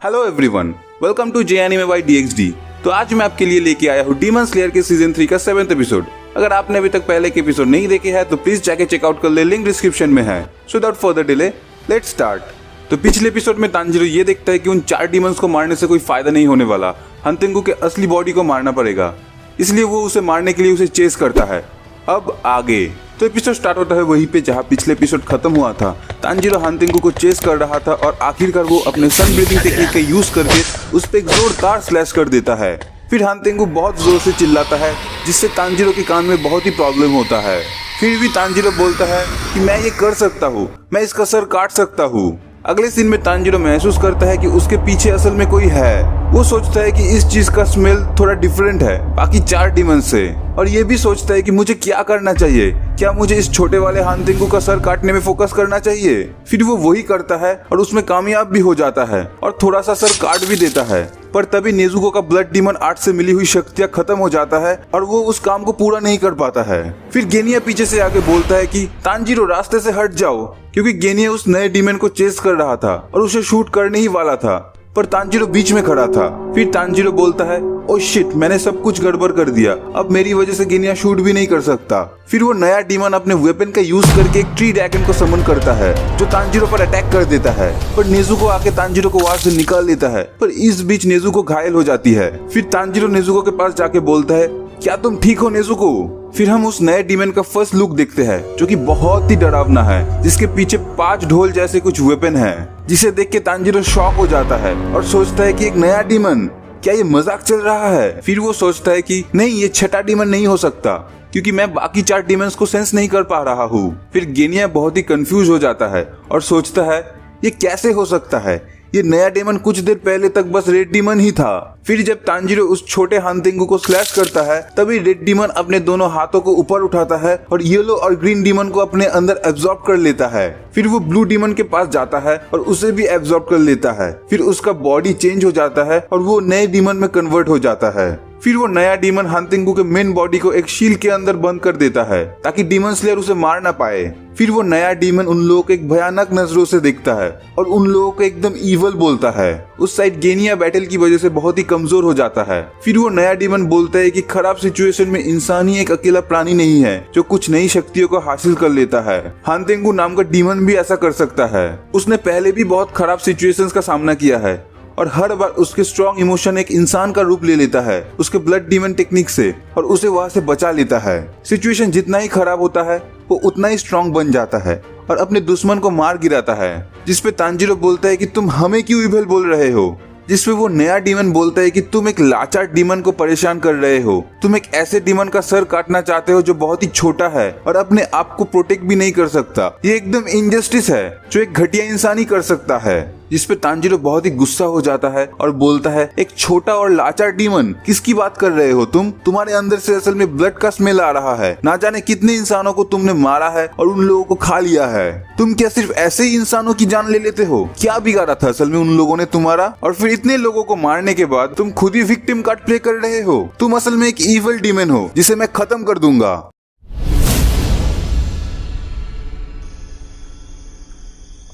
Hello everyone, welcome to J anime by DXD। तो आज मैं आपके लिए लेके आया हूँ डीमन स्लेयर के सीजन 3 का 7th एपिसोड। अगर आपने अभी तक पहले के एपिसोड नहीं देखे हैं तो प्लीज जाके चेकआउट कर ले, लिंक डिस्क्रिप्शन में है। So without further delay let's start. तो पिछले एपिसोड में तांजीरो ये देखता है कि उन 4 डीमंस को मारने से कोई फायदा नहीं होने वाला, हंतेंगु के असली बॉडी को मारना पड़ेगा। इसलिए वो उसे मारने के लिए उसे चेस करता है। अब आगे तो एपिसोड स्टार्ट होता है वहीं पे जहाँ पिछले एपिसोड खत्म हुआ था। तांजीरो हंतेंगु को चेस कर रहा था और आखिरकार वो अपने सन ब्रीथिंग टेक्निक का यूज करके उस पर एक जोरदार स्लैश कर देता है। फिर हंतेंगु बहुत जोर से चिल्लाता है जिससे तांजीरो के कान में बहुत ही प्रॉब्लम होता है। फिर भी तांजीरो बोलता है कि मैं ये कर सकता हूँ, मैं इसका सर काट सकता हूँ। अगले सीन में तांजीरो महसूस करता है कि उसके पीछे असल में कोई है। वो सोचता है कि इस चीज का स्मेल थोड़ा डिफरेंट है बाकी 4 डीमन से, और ये भी सोचता है कि मुझे क्या करना चाहिए। क्या मुझे इस छोटे वाले हंतेंगु का सर काटने में फोकस करना चाहिए? फिर वो वही करता है और उसमें कामयाब भी हो जाता है और थोड़ा सा सर काट भी देता है। पर तभी नेजुको का ब्लड डीमन आर्ट से मिली हुई शक्तियां खत्म हो जाता है और वो उस काम को पूरा नहीं कर पाता है। फिर गेनिया पीछे से आके बोलता है कि तांजीरो रास्ते से हट जाओ, क्योंकि गेनिया उस नए डीमन को चेस कर रहा था और उसे शूट करने ही वाला था, पर तांजीरो बीच में खड़ा था। फिर तांजीरो बोलता है, ओ शिट, मैंने सब कुछ गड़बड़ कर दिया, अब मेरी वजह से गेनिया शूट भी नहीं कर सकता। फिर वो नया डीमन अपने वेपन का यूज करके एक ट्री ड्रैगन को समन करता है जो तांजीरो पर अटैक कर देता है, पर नेजुको आके तांजीरो को वहां से निकाल लेता है। पर इस बीच नेजुको घायल हो जाती है। फिर तांजीरो नेजुको के पास जाके बोलता है, क्या तुम ठीक हो नेजुको? फिर हम उस नए डीमन का फर्स्ट लुक देखते हैं जो कि बहुत ही डरावना है, जिसके पीछे 5 ढोल जैसे कुछ वेपन है, जिसे देख के तांजीरो शॉक हो जाता है और सोचता है कि एक नया डीमन, क्या ये मजाक चल रहा है? फिर वो सोचता है कि नहीं, ये 6ठा डीमन नहीं हो सकता, क्योंकि मैं बाकी 4 डीमंस को सेंस नहीं कर पा रहा हूँ। फिर गेनिया बहुत ही कंफ्यूज हो जाता है और सोचता है ये कैसे हो सकता है, ये नया डीमन कुछ देर पहले तक बस रेड डीमन ही था। फिर जब तांजीरो उस छोटे हंतेंगु को स्लैश करता है तभी रेड डीमन अपने दोनों हाथों को ऊपर उठाता है और येलो और ग्रीन डीमन को अपने अंदर एब्जॉर्ब कर लेता है। फिर वो ब्लू डीमन के पास जाता है और उसे भी एब्जॉर्ब कर लेता है। फिर उसका बॉडी चेंज हो जाता है और वो नए डीमन में कन्वर्ट हो जाता है। फिर वो नया डीमन हंतेंगु के मेन बॉडी को एक शील्ड के अंदर बंद कर देता है ताकि डीमन स्लेयर उसे मार ना पाए। फिर वो नया डीमन उन लोगों को एक भयानक नजरों से देखता है और उन लोगों को एकदम ईवल बोलता है। उस साइड गेनिया बैटल की वजह से बहुत ही कमजोर हो जाता है। फिर वो नया डीमन बोलता है कि खराब सिचुएशन में इंसान ही एक अकेला प्राणी नहीं है जो कुछ नई शक्तियों को हासिल कर लेता है। हंतेंगु नाम का डीमन भी ऐसा कर सकता है। उसने पहले भी बहुत खराब सिचुएशंस का सामना किया है और हर बार उसके स्ट्रॉन्ग इमोशन एक इंसान का रूप ले लेता है उसके ब्लड डीमन टेक्निक से और उसे वहां से बचा लेता है। सिचुएशन जितना ही खराब होता है वो उतना ही स्ट्रॉन्ग बन जाता है और अपने दुश्मन को मार गिराता है। जिसपे तांजीरो बोलता है कि तुम हमें क्यों इविल बोल रहे हो? जिसपे वो नया डीमन बोलता है कि तुम एक लाचार डीमन को परेशान कर रहे हो। तुम एक ऐसे डीमन का सर काटना चाहते हो जो बहुत ही छोटा है और अपने आप को प्रोटेक्ट भी नहीं कर सकता। ये एकदम इनजस्टिस है जो एक घटिया इंसान ही कर सकता है। जिसपे तांजीरो बहुत ही गुस्सा हो जाता है और बोलता है, एक छोटा और लाचार डीमन, किसकी बात कर रहे हो तुम? तुम्हारे अंदर से असल में ब्लड का स्मेल आ रहा है। ना जाने कितने इंसानों को तुमने मारा है और उन लोगों को खा लिया है। तुम क्या सिर्फ ऐसे ही इंसानों की जान ले लेते हो? क्या बिगाड़ा था असल में उन लोगों ने तुम्हारा? और फिर इतने लोगों को मारने के बाद तुम खुद ही विक्टिम कार्ड प्ले कर रहे हो। तुम असल में एक इविल डीमन हो जिसे मैं खत्म कर दूंगा।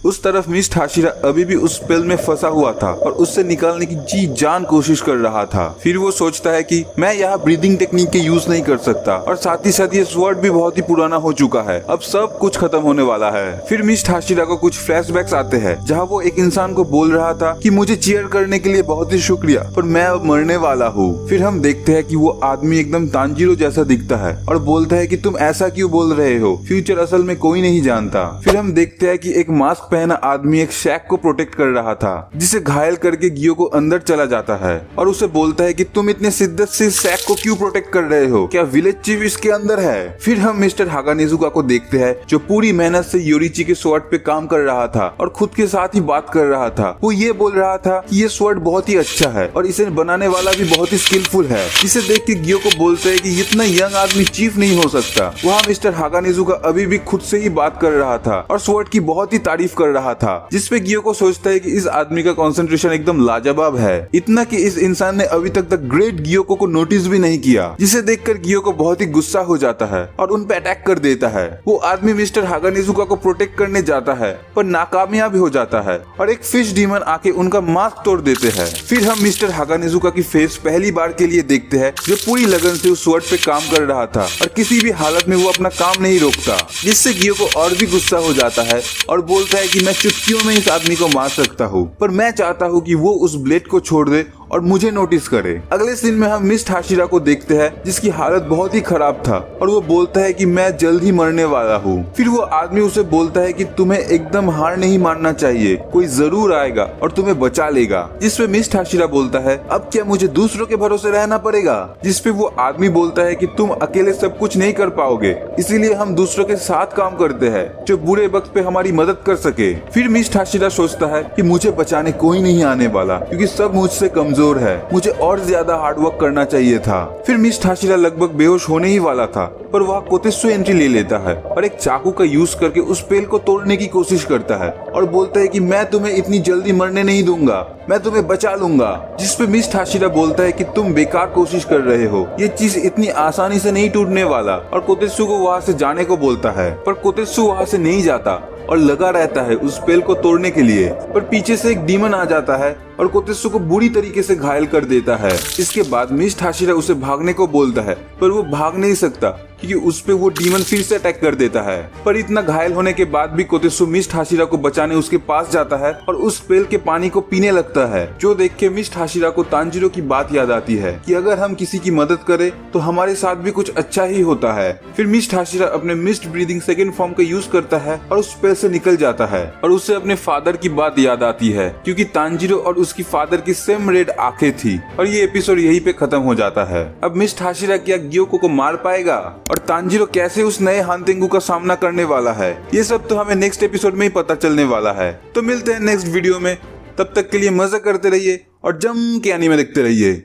उस तरफ मिस्ट हाशिरा अभी भी उस स्पेल में फंसा हुआ था और उससे निकालने की जी जान कोशिश कर रहा था। फिर वो सोचता है कि मैं यहाँ ब्रीदिंग टेक्निक के यूज नहीं कर सकता और साथ ही ये स्वॉर्ड भी बहुत ही पुराना हो चुका है, अब सब कुछ खत्म होने वाला है। फिर मिस्ट हाशिरा को कुछ फ्लैशबैक्स आते हैं जहाँ वो एक इंसान को बोल रहा था कि मुझे चीयर करने के लिए बहुत ही शुक्रिया, पर मैं अब मरने वाला हूँ। फिर हम देखते हैं कि वो आदमी एकदम तांजीरो जैसा दिखता है और बोलता है कि तुम ऐसा क्यों बोल रहे हो, फ्यूचर असल में कोई नहीं जानता। फिर हम देखते हैं कि एक मास्क पहना आदमी एक शैक को प्रोटेक्ट कर रहा था जिसे घायल करके गियो को अंदर चला जाता है और उसे बोलता है कि तुम इतने शिद्दत से शैक को क्यों प्रोटेक्ट कर रहे हो, क्या विलेज चीफ इसके अंदर है? फिर हम मिस्टर हागानेजुका को देखते हैं जो पूरी मेहनत से योरिची के स्वॉर्ड पे काम कर रहा था और खुद के साथ ही बात कर रहा था। वो ये बोल रहा था कि ये स्वॉर्ड बहुत ही अच्छा है और इसे बनाने वाला भी बहुत ही स्किलफुल है। इसे देख के गियो को बोलता है कि इतना यंग आदमी चीफ नहीं हो सकता। वहाँ मिस्टर हागानेजुका अभी भी खुद से ही बात कर रहा था और स्वॉर्ड की बहुत ही तारीफ कर रहा था, जिसपे गियो को सोचता है कि इस आदमी का कंसंट्रेशन एकदम लाजवाब है, इतना कि इस इंसान ने अभी तक द ग्रेट गियोको को नोटिस भी नहीं किया, जिसे देखकर गियो को बहुत ही गुस्सा हो जाता है और उन पे अटैक कर देता है। वो आदमी मिस्टर हागानेजुका को प्रोटेक्ट करने जाता है पर नाकामयाब हो जाता है और एक फिश डीमन आके उनका मास्क तोड़ देते हैं। फिर हम मिस्टर हागानेजुका की फेस पहली बार के लिए देखते हैं, जो पूरी लगन से उस स्वॉर्ड पे काम कर रहा था और किसी भी हालत में वो अपना काम नहीं रोकता, जिससे गियो को और भी गुस्सा हो जाता है और बोलता है कि मैं चुटकियों में इस आदमी को मार सकता हूँ, पर मैं चाहता हूँ कि वो उस ब्लेड को छोड़ दे और मुझे नोटिस करे। अगले सीन में हम मिस हाशिरा को देखते हैं, जिसकी हालत बहुत ही खराब था और वो बोलता है कि मैं जल्द ही मरने वाला हूँ। फिर वो आदमी उसे बोलता है कि तुम्हें एकदम हार नहीं मानना चाहिए, कोई जरूर आएगा और तुम्हें बचा लेगा। जिसपे मिस हाशिरा बोलता है अब क्या मुझे दूसरों के भरोसे रहना पड़ेगा, जिसपे वो आदमी बोलता है कि तुम अकेले सब कुछ नहीं कर पाओगे, इसीलिए हम दूसरों के साथ काम करते हैं जो बुरे वक्त पे हमारी मदद कर सके। फिर मिस हाशिरा सोचता है कि मुझे बचाने कोई नहीं आने वाला, क्योंकि सब मुझसे कमजोर है, मुझे और ज्यादा हार्डवर्क करना चाहिए था। फिर मिस हाशिरा लगभग बेहोश होने ही वाला था, पर वह कोतेत्सु एंट्री ले लेता है और एक चाकू का यूज करके उस पेल को तोड़ने की कोशिश करता है और बोलता है कि मैं तुम्हें इतनी जल्दी मरने नहीं दूंगा, मैं तुम्हें बचा लूंगा। जिसपे मिस हाशिरा बोलता है कि तुम बेकार कोशिश कर रहे हो, ये चीज इतनी आसानी से नहीं टूटने वाला, और कोतेत्सु को वहाँ से जाने को बोलता है, पर कोतेत्सु वहाँ से नहीं जाता और लगा रहता है उस पेल को तोड़ने के लिए। पर पीछे से एक डीमन आ जाता है और कोतेत्सु को बुरी तरीके से घायल कर देता है। इसके बाद मिस हाशिरा उसे भागने को बोलता है, पर वो भाग नहीं सकता क्योंकि उस पे वो डीमन फिर से अटैक कर देता है। पर इतना घायल होने के बाद भी कोतेत्सु मिस हाशिरा को बचाने उसके पास जाता है और उस पेल के पानी को पीने लगता है, जो देख के मिस हाशिरा को तांजीरो की बात याद आती है कि अगर हम किसी की मदद करें तो हमारे साथ भी कुछ अच्छा ही होता है। फिर मिस हाशिरा अपने मिस्ट ब्रीदिंग सेकंड फॉर्म का यूज करता है और उस पेल से निकल जाता है और उसे अपने फादर की बात याद आती है, क्योंकि तांजीरो और उसकी फादर की सेम रेड आंखें थी। और ये एपिसोड यहीं पे खत्म हो जाता है। अब मिस हाशिरा क्या गियोको को मार पाएगा और तांजीरो कैसे उस नए हानतेंगु का सामना करने वाला है, ये सब तो हमें नेक्स्ट एपिसोड में ही पता चलने वाला है। तो मिलते हैं नेक्स्ट वीडियो में, तब तक के लिए मजा करते रहिए और जम के एनीमे देखते रहिए।